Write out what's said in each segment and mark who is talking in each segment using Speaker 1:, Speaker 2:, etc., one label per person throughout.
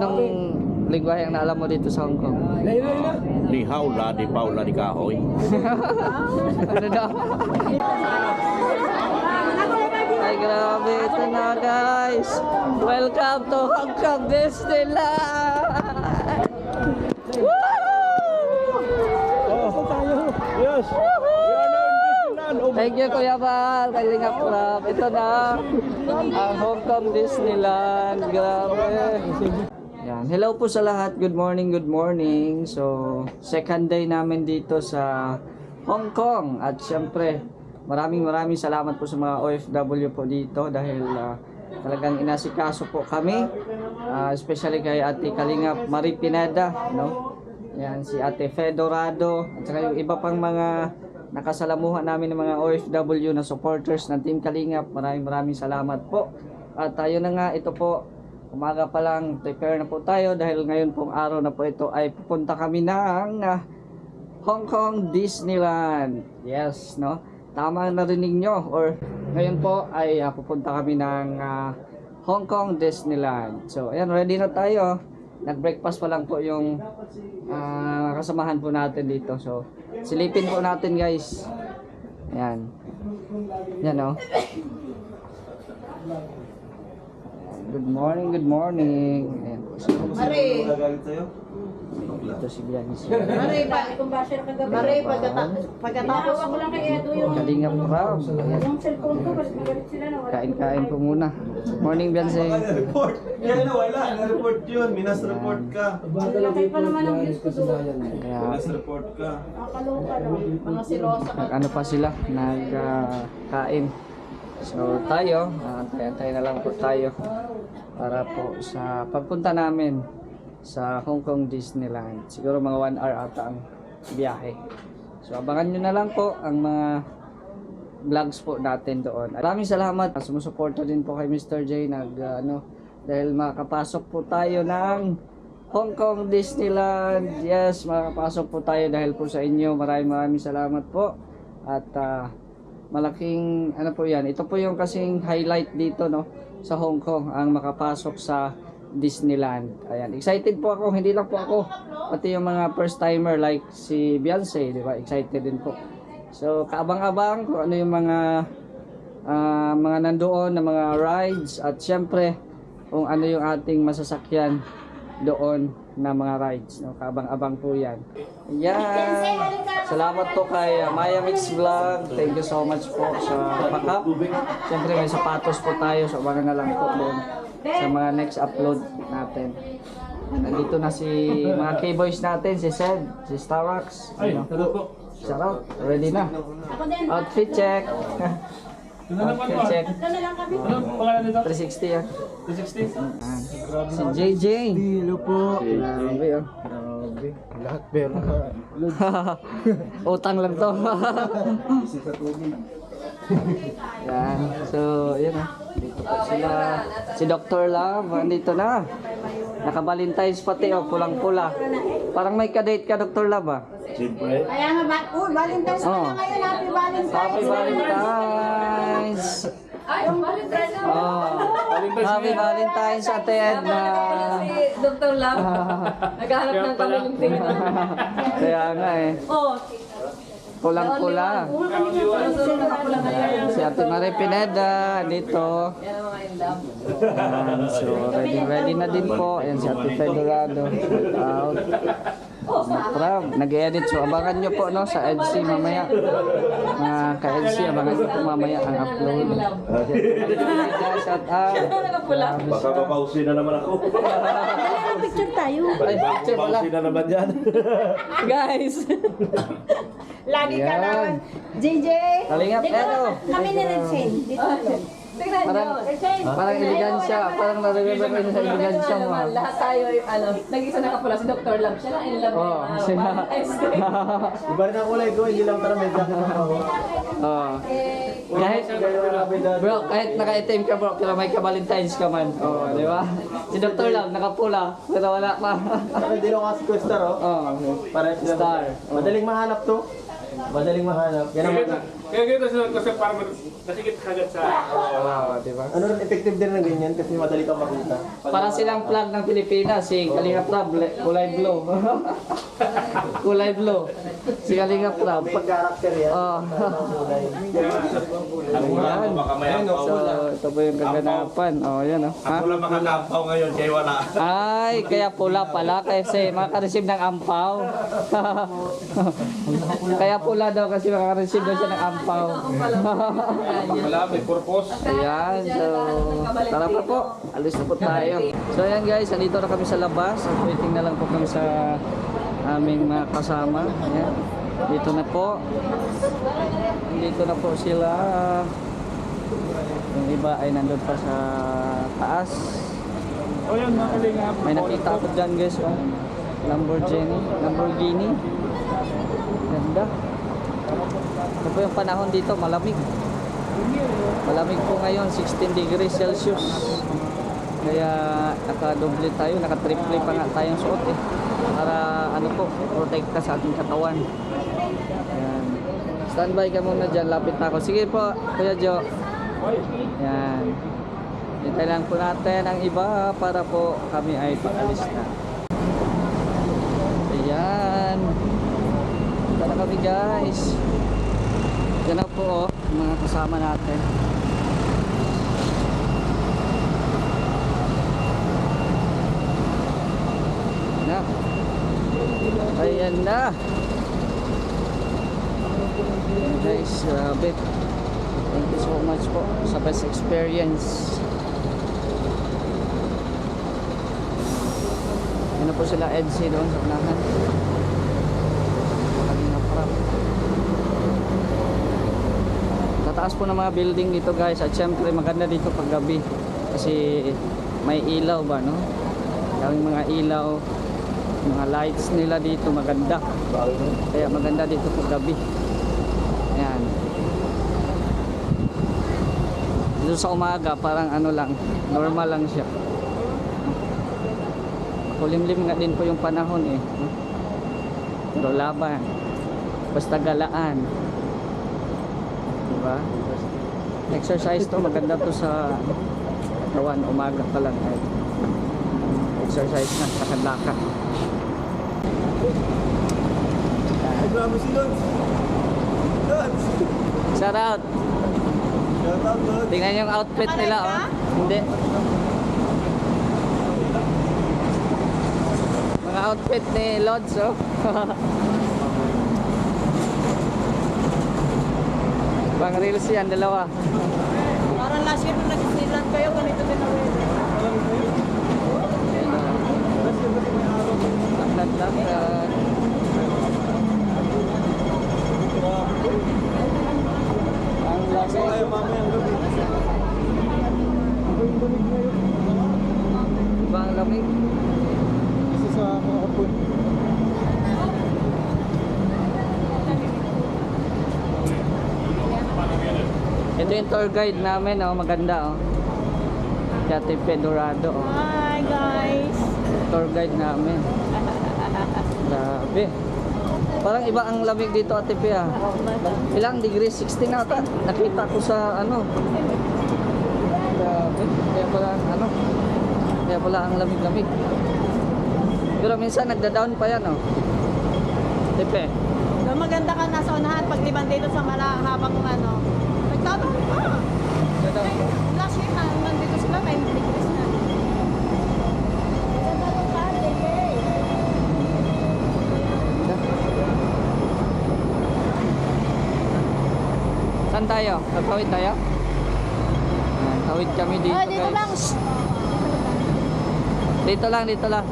Speaker 1: Anong lingwahe ang naalam mo dito sa Hong Kong?
Speaker 2: Ni Haula, di Paula, di Kahoy.
Speaker 1: Ano daw? Ay, grabe. Ito na, guys. Welcome to Hong Kong Disneyland! Woo!
Speaker 2: Yes!
Speaker 1: Thank you, Kuya Val. Kalingap Club. Ito na ang Hong Kong Disneyland. Grabe. Yan. Hello po sa lahat. Good morning, good morning. So, second day namin dito sa Hong Kong. At syempre, maraming salamat po sa mga OFW po dito dahil talagang inasikaso po kami. Especially kay Ate Kalingap Marie Pineda, no? Yan, si Ate Fedorado at saka yung iba pang mga nakasalamuhan namin ng mga OFW na supporters ng Team Kalingap. Maraming salamat po. At tayo na nga, ito po, umaga pa lang, prepare na po tayo dahil ngayon pong araw na po ito ay pupunta kami ng Hong Kong Disneyland. Yes, no? Tama ang narinig nyo. Or ngayon po ay pupunta kami ng Hong Kong Disneyland. So, ayan, ready na tayo. Nag-breakfast pa lang po yung kasamahan po natin dito. So, silipin po natin, guys. Ayan. Yan, no? Good morning, good morning. Ayan po.
Speaker 3: Mare,
Speaker 1: Ito si Bianis.
Speaker 3: Mare, Mare, pagkatapos ko lang kay Edo yung
Speaker 1: Kalingap Rob.
Speaker 3: yung cellphone ko, mas magalit sila na wala.
Speaker 1: Kain-kain po muna. Morning, Bianse.
Speaker 4: Report. Yan na wala. Na-report yun. Minas report ka.
Speaker 3: Laki pa naman ang views ko doon.
Speaker 1: Kaya,
Speaker 4: Minas report ka.
Speaker 3: Nakakaloka no. Mga silosa ka.
Speaker 1: ano pa sila? Nagkain. So, tayo, antay na lang po tayo para po sa pagpunta namin sa Hong Kong Disneyland. Siguro mga 1 hour ata ang biyahe. So, abangan nyo na lang po ang mga vlogs po natin doon. Maraming salamat. Sumusuporta din po kay Mr. J dahil makakapasok po tayo ng Hong Kong Disneyland. Yes, makakapasok po tayo dahil po sa inyo. Maraming salamat po. At malaking ano po yan. Ito po yung kasing highlight dito, no, sa Hong Kong, ang makapasok sa Disneyland. Ayan, excited po ako, hindi lang po ako, pati yung mga first timer like si Beyonce, di ba? Excited din po. So, kaabang-abang kung ano yung mga nandoon na mga rides at syempre kung ano yung ating masasakyan doon na mga rides, no? Kaabang-abang po yan. Ayan. Salamat po kay Maya Mix Vlog. Thank you so much po sa backup. Syempre may sapatos po tayo, so abangan na lang po doon sa mga next upload natin. Nandito na si mga K-boys natin, si Sed, si Starrox.
Speaker 4: Hello po.
Speaker 1: Sarap, ready na.
Speaker 3: Ako din.
Speaker 1: Outfit check. Outfit check.
Speaker 3: Ito na lang kami.
Speaker 4: Ano pangalan nito?
Speaker 1: 360 yan.
Speaker 4: 360?
Speaker 1: Si JJ.
Speaker 4: Hello po.
Speaker 1: Grabe oh.
Speaker 4: Grabe. Lahat pero.
Speaker 1: Utang lang to. Yan. So, yun ah. Dito po sila. Si Dr. Love, andito na. Naka-Valentine's pati oh, pulang-pula. Parang may kadate ka, Dr. Love ah.
Speaker 4: Siyempre.
Speaker 3: Kaya nga ba? Valentine's
Speaker 1: Oh.
Speaker 3: na ngayon. Happy Valentine's.
Speaker 1: Happy Valentine's!
Speaker 3: Ay, Valentine's.
Speaker 1: Oh. Happy Valentine's, Ate Edna!
Speaker 3: Dr. Love. Naghahanap ng kamiling tingin.
Speaker 1: Kaya nga eh.
Speaker 3: Oh.
Speaker 1: Pulang-pula. Si Ate Marie Pineda dito.
Speaker 3: Yan ang mga in love.
Speaker 1: Ayan, so ready na din po. Ayan si Ate Fedorado. Out. Nag-edit. So abangan nyo po no, sa EDC mamaya. Mga ka-EDC, abangan nyo po mamaya ang upload. Shout out.
Speaker 4: Baka mapausin na naman ako.
Speaker 3: Picture tayo.
Speaker 1: Ay, picture pala.
Speaker 4: Mapausin na naman yan.
Speaker 1: Guys!
Speaker 3: Lagi ka
Speaker 1: Yan.
Speaker 3: naman. JJ.
Speaker 1: Kalingap, eto.
Speaker 3: Kami ni Rensen. Dito. Tingnan
Speaker 1: Parang, parang elegansya. Parang nare-remember ko sa elegansya mo. ah.
Speaker 5: Lahat tayo, nag-isa na kapula si Dr. Love. Siya lang in love.
Speaker 1: Oo, sila.
Speaker 4: Iba rin ang kulay ko, hindi lang para may jacket ako.
Speaker 1: Oo. Kahit, bro, kahit naka-itim ka bro, pero may ka-Valentine's ka man. Oo, di ba? Si Dr. Love, nakapula, pero wala pa.
Speaker 4: Hindi lang kasi ko star oh.
Speaker 1: Oo,
Speaker 4: Para
Speaker 1: star.
Speaker 4: Madaling mahanap to. Madaling mahanap. Yan ang
Speaker 6: Kaya ganito sila kasi para
Speaker 2: Nasikip kagad sa...
Speaker 1: Di ba?
Speaker 4: Ano rin, effective din ng ganyan kasi madali kang makita.
Speaker 1: Para silang flag ng Pilipinas, si Kalinga Prab, kulay blue. Kulay blue. Si Kalinga Prab.
Speaker 4: May character yan.
Speaker 1: Oh.
Speaker 2: Ako lang,
Speaker 1: Ayan.
Speaker 2: baka may ampaw.
Speaker 1: So, ito po yung kaganapan. Oh, yan oh. Ha?
Speaker 2: Ako lang makakampaw ngayon, kaya wala.
Speaker 1: Ay, kaya pula pala kasi makareceive ng ampaw. Kaya pula daw kasi makareceive daw siya ng ampaw.
Speaker 2: Wala, may purpose.
Speaker 1: Ayan, so tara pa po, alis na po tayo. So ayan guys, nandito na kami sa labas at waiting na lang po kami sa aming mga kasama. Ayan, dito na po. Dito na po sila. Yung iba ay nandun pa sa taas.
Speaker 2: O yun, nakalingap.
Speaker 1: May nakita ako dyan guys, oh. Lamborghini. Ganda. Ito po yung panahon dito, malamig. Malamig po ngayon, 16 degrees Celsius. Kaya nakadoble tayo, nakatriple pa nga tayong suot eh. Para ano po, protekta sa ating katawan. Ayan. Standby ka muna dyan, lapit na ako. Sige po, Kuya Jo. Ayan. Hintay lang po natin ang iba para po kami ay paalis na. Ayan. Punta na kami guys. Yan na po oh, mga kasama natin. Na. Ayan na. Ayan guys, grabe. Thank you so much po sa best experience. Yan na po sila EDC doon sa unahan. Kalinga Prab. Tataas po ng mga building dito guys at syempre maganda dito pag gabi kasi may ilaw ba no? Yung mga ilaw, mga lights nila dito maganda. Kaya maganda dito pag gabi. Ayan. Dito sa umaga parang ano lang, normal lang siya. Kulimlim nga din po yung panahon eh. Pero laban. Basta galaan. Diba? Exercise to, maganda to sa kawan, umaga pa lang ay exercise na sa kanlaka.
Speaker 4: Ay, grabe si Lods. Lods!
Speaker 1: Shout out!
Speaker 4: Shout out, Lods.
Speaker 1: Tingnan yung outfit nila oh. Hindi. Mga outfit ni Lods oh. Bang reels yan, dalawa.
Speaker 3: Parang last year nung nag-Disneyland kayo, ganito din ang weather.
Speaker 1: Ayan, lakad. Ang laki.
Speaker 4: Ay, mamaya ang gabi.
Speaker 1: Diba ang lamig?
Speaker 4: Isa sa mga kapon.
Speaker 1: Ito yung tour guide namin oh, maganda oh. Yate Pedorado oh.
Speaker 3: Hi guys!
Speaker 1: Tour guide namin. Grabe. Parang iba ang lamig dito Ate Pe ah. Ilang degrees? 16 na ata. Nakita ko sa ano. Grabe. Kaya pala ano. Kaya pala ang lamig-lamig. Pero minsan nagda-down pa yan oh. Ate Pe.
Speaker 3: So, maganda ka nasa unahan pag liban dito sa habang ano. Nagtatanong pa! Last year na, nandito sila, 9 degrees na.
Speaker 1: Saan tayo? Tatawid tayo? Ayan, tawid kami dito
Speaker 3: Ay, dito
Speaker 1: guys.
Speaker 3: lang! Shh!
Speaker 1: Dito lang, dito lang.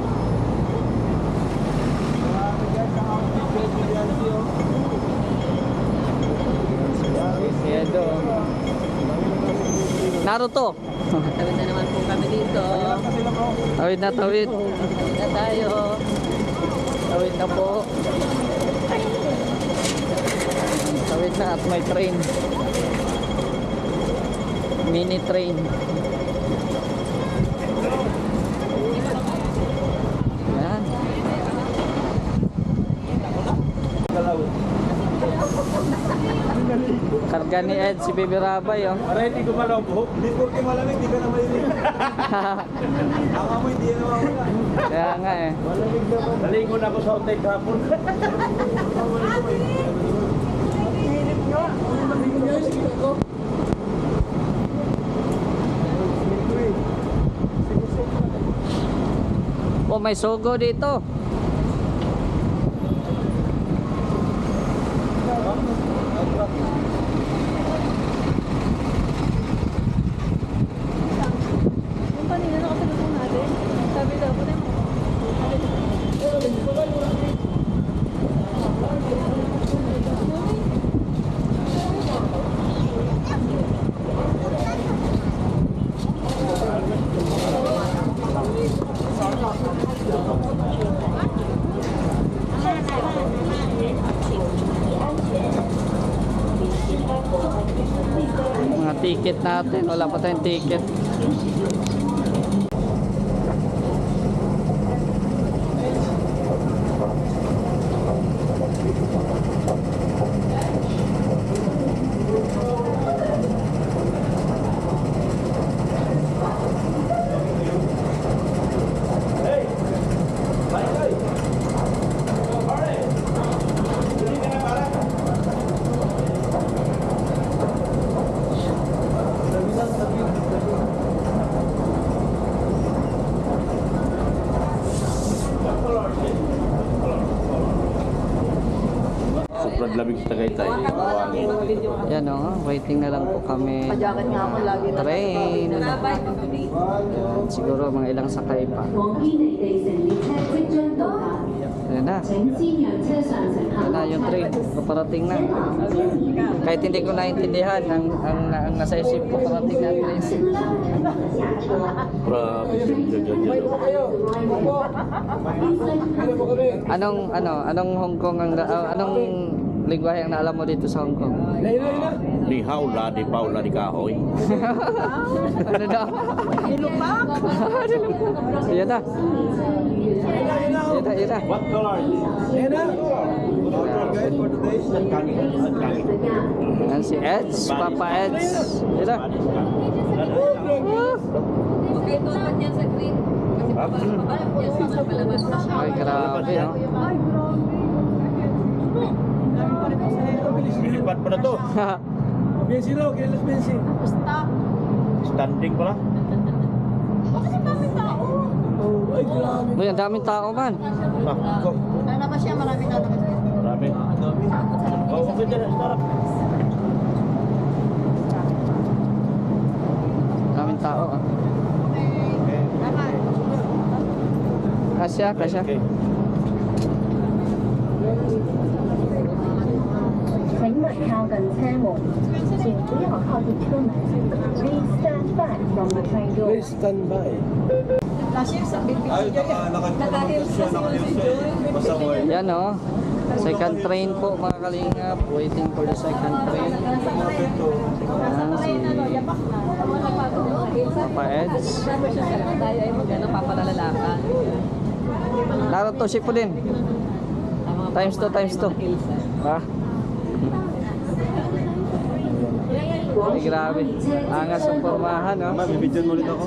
Speaker 1: Edo. Naruto.
Speaker 3: Tawid na naman po kami dito.
Speaker 1: Tawid na tawid.
Speaker 3: Tawid na tayo.
Speaker 1: Tawid na po. Tawid na at may train. Mini train. Yan. Alaga ni Ed si Baby Rabay, oh.
Speaker 2: Para hindi ko malabo.
Speaker 4: Hindi porke malamig, di ka na malamig. Ang amoy, hindi na mawala.
Speaker 1: Kaya nga eh.
Speaker 4: Malamig na po.
Speaker 2: Naligo na ako sa hotel kahapon.
Speaker 1: Oh, may sogo dito.
Speaker 3: Yung kanina nakasalubong natin. Sabi daw po na
Speaker 1: Mga ticket natin. Wala pa tayong ticket.
Speaker 2: Sobrang lamig sa Tagaytay. Buwangin.
Speaker 1: Yan oh, waiting na lang po kami.
Speaker 3: Pajakan nga ako lagi na.
Speaker 1: Train. Yan, siguro mga ilang sakay pa.
Speaker 6: 黃堅尼地城列車即將到達，
Speaker 1: Yan na.
Speaker 6: 請先讓車上乘客
Speaker 1: Yan na yung train. Paparating na. Kahit hindi ko naintindihan ang nasa isip ko parating na ang train.
Speaker 2: Grabe.
Speaker 1: Anong Hong Kong anong lingwahe ang naalam mo dito sa Hong Kong?
Speaker 2: Ni Haula, di Paula, di Kahoy.
Speaker 1: Ano daw?
Speaker 3: Nilupak!
Speaker 1: Yan na. Yan na.
Speaker 2: What color?
Speaker 1: Yan si Eds, Papa Eds. Yan na.
Speaker 5: Okay, tumat yan sa green. Kasi pabalap yan sa palabas.
Speaker 1: Ay, grabe, no?
Speaker 2: Bilipat pa na to.
Speaker 4: Bensin raw, kailas bensin.
Speaker 3: Basta.
Speaker 2: Standing pala.
Speaker 3: Bakit ang daming tao?
Speaker 4: Oh, ay grabe.
Speaker 1: Uy, ang daming tao man.
Speaker 2: Ah, go.
Speaker 3: Lalabas siya, maraming lalabas.
Speaker 2: Marami. Oh, okay dyan. Start.
Speaker 1: Daming tao, ah.
Speaker 3: Okay. Tama.
Speaker 1: Kasya.
Speaker 2: Okay.
Speaker 6: 請勿靠近車門，請不要靠近車門。Please stand back from the train door.
Speaker 4: Please stand by.
Speaker 3: Last year, sa BPC
Speaker 4: Ay,
Speaker 3: dyan.
Speaker 4: naka-hills siya, naka-hills siya. Basta mo eh.
Speaker 1: Yan, oh. Second train po, mga kalingap. Waiting for the second train. Yan, si Papa Eds.
Speaker 5: Tayo ay magano papalalalakan.
Speaker 1: Laro to, sipo din. Times 2, times 2. Ha? Ay, grabe. Angas ang pormahan, no?
Speaker 4: Ma'am, bibidyan mo ulit ako.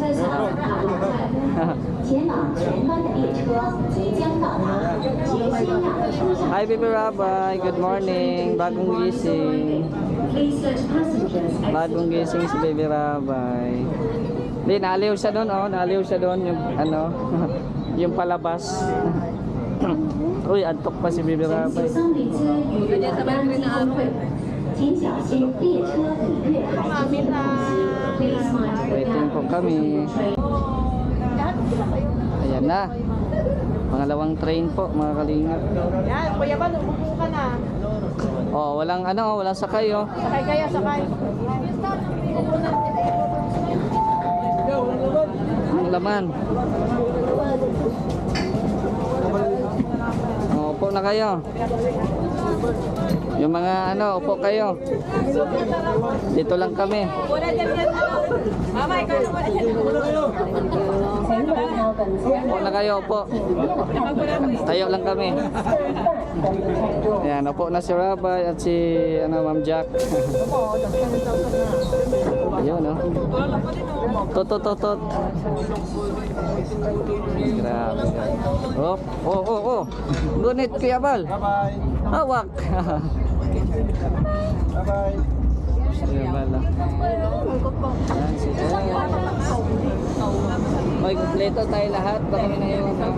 Speaker 6: 前往前方的列车即将到达，请先让车厢
Speaker 1: Hi, Baby Rabay. Good morning. Bagong gising.
Speaker 6: Please let passengers
Speaker 1: Bagong gising si Baby Rabay. Hindi, naaliw siya doon, oh. Naaliw siya doon yung, yung palabas. Uy, antok pa si Baby
Speaker 6: 前
Speaker 1: Rabay.
Speaker 6: 方列车与大家机通会，请小心列车礼乐海景的东西。Please mind your
Speaker 1: Waiting po kami.
Speaker 3: Lahat sila kayo.
Speaker 1: Ayan na. Pangalawang train po, mga kalingap.
Speaker 3: Yan, Kuya Ban, umupo ka na.
Speaker 1: Oh, walang sakay, oh.
Speaker 3: Sakay kayo, sakay.
Speaker 1: Ang laman. Oh, upo na kayo. Yung mga upo kayo. Dito lang kami.
Speaker 3: Wala dyan yan, ano. Mama, ikaw na wala dyan.
Speaker 6: 请勿靠
Speaker 1: Upo na kayo, upo. Tayo lang kami. Ayan, upo na si Rabay at si Ma'am Jack. Ayun, no? Tot. Grabe. Oh, oh. Gunit, Kuya Bal.
Speaker 4: Bye-bye.
Speaker 1: Hawak.
Speaker 4: Bye-bye.
Speaker 1: Kuya Bal. Ayan, sige. May kumpleto tayo lahat. Baka may naiwan na.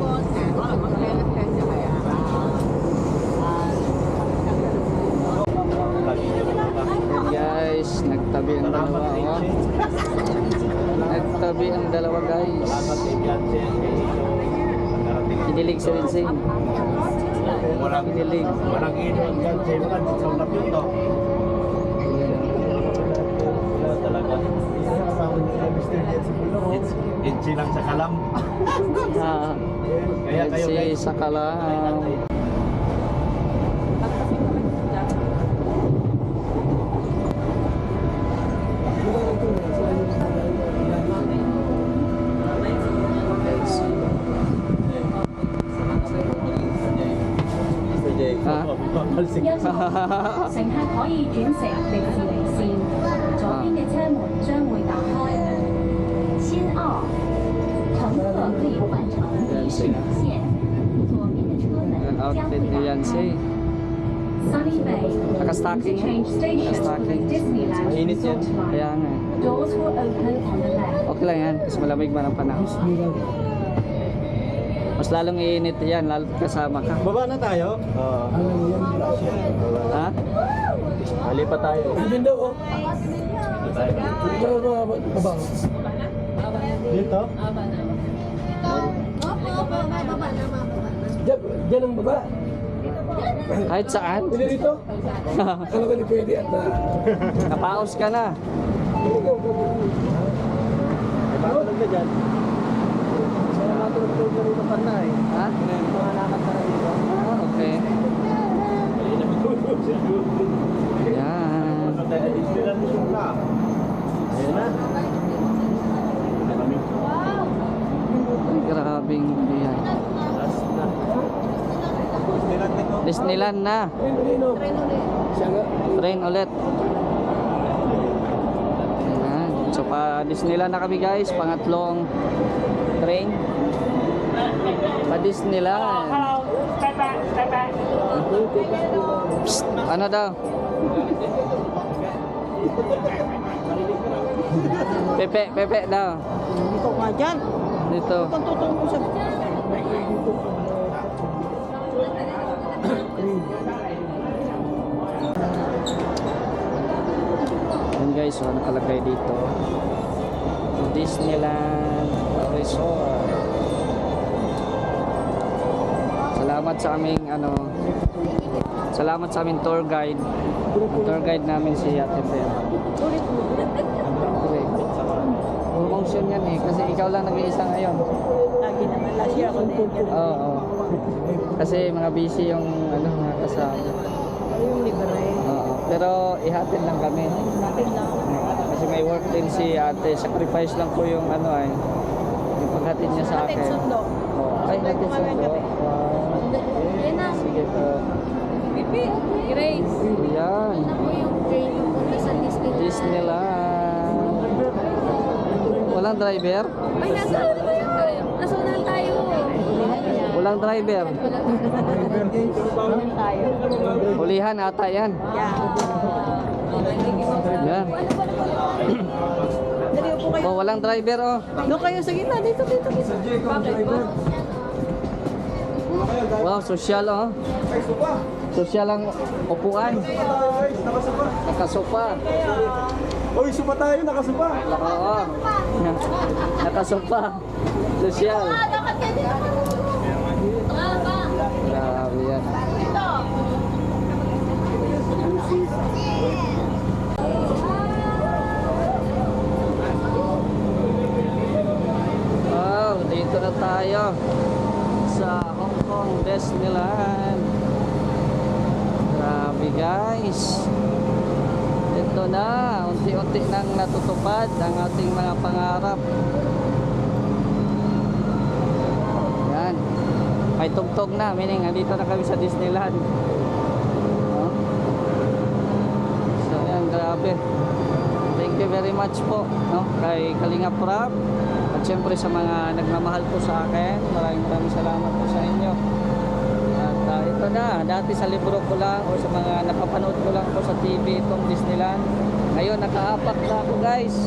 Speaker 1: Ayan guys, nagtabi ang dalawa. Oh. Nagtabi ang dalawa guys. Kinilig si Rinse.
Speaker 2: Walang
Speaker 1: Kinilig.
Speaker 2: walang inom yan sa iba kan sa lapit to. Talaga. Itchy lang sa kalam. Kaya kayo
Speaker 1: Si
Speaker 2: guys.
Speaker 1: Sakala. Ha?
Speaker 6: 乘客可以轉乘迪士尼線，左邊嘅車門將會打開。千二，乘客可以換乘迪士尼線，左邊嘅車門
Speaker 1: Outfit ni Yancy.
Speaker 6: Sunny Bay
Speaker 1: Naka-stocking.
Speaker 6: Interchange Station
Speaker 1: Naka-stocking.
Speaker 6: with Disneyland
Speaker 1: Mainit yan.
Speaker 6: Resort
Speaker 1: Kaya
Speaker 6: Line.
Speaker 1: nga.
Speaker 6: Doors will open on the left.
Speaker 1: Okay lang yan. Mas malamig man ang panahon. Mas lalong iinit yan. Lalo kasama ka.
Speaker 2: Baba na tayo? Oo.
Speaker 1: Ha?
Speaker 2: Hali pa tayo.
Speaker 4: Hindi daw, oh.
Speaker 2: Dito?
Speaker 4: Diyan ang baba.
Speaker 1: Kahit saan.
Speaker 4: Hindi dito. Akala ko hindi pwede at na.
Speaker 1: Napaos ka na.
Speaker 2: Ay, patulog ka dyan.
Speaker 4: Sana matulog-tulog na rito pa na eh.
Speaker 1: Ha?
Speaker 4: Mga lakad na rito.
Speaker 1: Ah, okay. Yan.
Speaker 2: Tayo Disneyland Resort na. Ayun na.
Speaker 1: Ay, grabing yan.
Speaker 2: Last na.
Speaker 1: Disneyland na.
Speaker 4: Siya nga.
Speaker 1: Train ulit. Ayan. So pa Disneyland na kami guys. Pangatlong train. Pa Disneyland. Psst, ano daw? Pepe daw.
Speaker 3: Dito nga dyan.
Speaker 1: Dito.
Speaker 3: Kung tutong mo sa...
Speaker 1: Yan guys, so nakalagay dito. Disneyland Resort. Salamat sa aming salamat sa aming tour guide. Ang tour guide namin si Ate Fer. Okay. Promotion yan eh kasi ikaw lang nag-iisa ngayon.
Speaker 3: Lagi naman. Last year ako din.
Speaker 1: Oo. Kasi mga busy yung mga kasama.
Speaker 3: Yung libre.
Speaker 1: Oo. Pero ihatid lang kami.
Speaker 3: Natin lang.
Speaker 1: Kasi may work din si Ate. Sacrifice lang po yung yung paghatid niya sa akin.
Speaker 3: Natin sundo.
Speaker 1: Oh, ay,
Speaker 3: Sundo
Speaker 1: natin
Speaker 3: ko kami
Speaker 1: sundo.
Speaker 3: gabi.
Speaker 1: Wow.
Speaker 5: Yan na.
Speaker 1: Sige po.
Speaker 5: Pipi. Grace.
Speaker 1: Yan.
Speaker 5: Ako yung train papunta sa Disneyland.
Speaker 1: Disneyland. Walang driver?
Speaker 5: Ay, nasa ano ba yun tayo? Nasa unahan tayo.
Speaker 1: Walang driver.
Speaker 3: Yan tayo.
Speaker 1: Ulihan ata yan. Yan.
Speaker 3: Dali upo kayo.
Speaker 1: Oh, walang driver oh.
Speaker 3: Doon kayo sa gitna. Dito.
Speaker 1: Wow, social oh. Social ang upuan. Nakasupa.
Speaker 4: Uy, supa tayo, nakasupa.
Speaker 1: Oo. Nakasupa. Social. Grabe yan. Wow, dito na tayo sa Hong Kong Disneyland. Grabe guys. Ito na, unti-unti nang natutupad ang ating mga pangarap. may tugtog na, meaning andito na kami sa Disneyland. Oh. So yan, grabe. Thank you very much po, no, kay Kalinga Prab at syempre sa mga nagmamahal po sa akin. Maraming salamat po sa inyo. At ito na, dati sa libro ko lang o sa mga napapanood ko lang po sa TV itong Disneyland. Ngayon nakaapak na ako guys.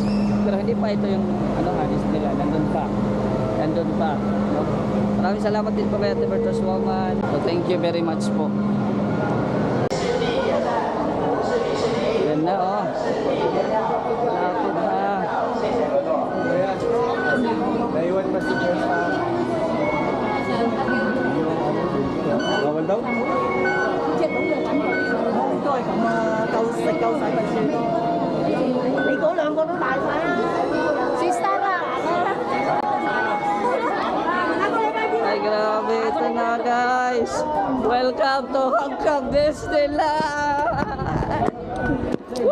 Speaker 1: Pero hindi pa ito yung ano nga Disneyland, nandun pa, no? Maraming salamat din po kay Ate Bertos Woman. So thank you very much po. Yan na oh. Lapit na.
Speaker 4: Naiwan pa si Jessa. Bawal daw?
Speaker 1: Ay grabe, ito na guys. Welcome to Hong Kong Disneyland. Woo!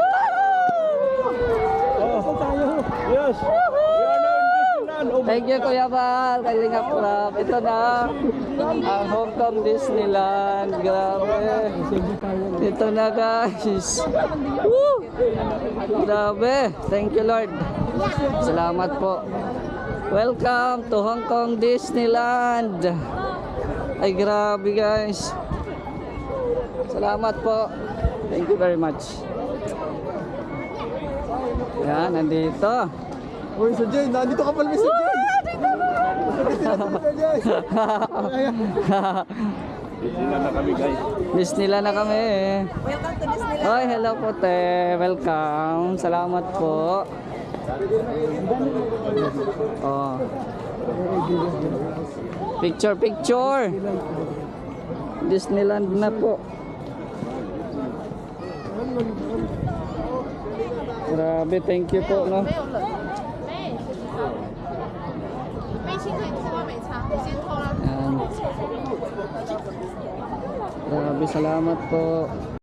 Speaker 2: Yes! We are now in Disneyland! Oh,
Speaker 1: Thank you Kuya Bal, Kalinga Prab. Ito na ang Hong Kong Disneyland. Grabe. Ito na guys. Woo! Grabe. Thank you Lord. Salamat po. Welcome to Hong Kong Disneyland. Ay grabe guys. Salamat po. Thank you very much. Yan, nandito.
Speaker 4: Uy, si Jay, nandito ka pala, si Jay.
Speaker 2: Disneyland na kami guys.
Speaker 1: Disneyland na kami.
Speaker 3: Welcome to Disneyland.
Speaker 1: Oy, hello po te. Welcome. Salamat po. Oh. Picture. Disneyland na po. Grabe, thank you po, no. Yan. Grabe, salamat po.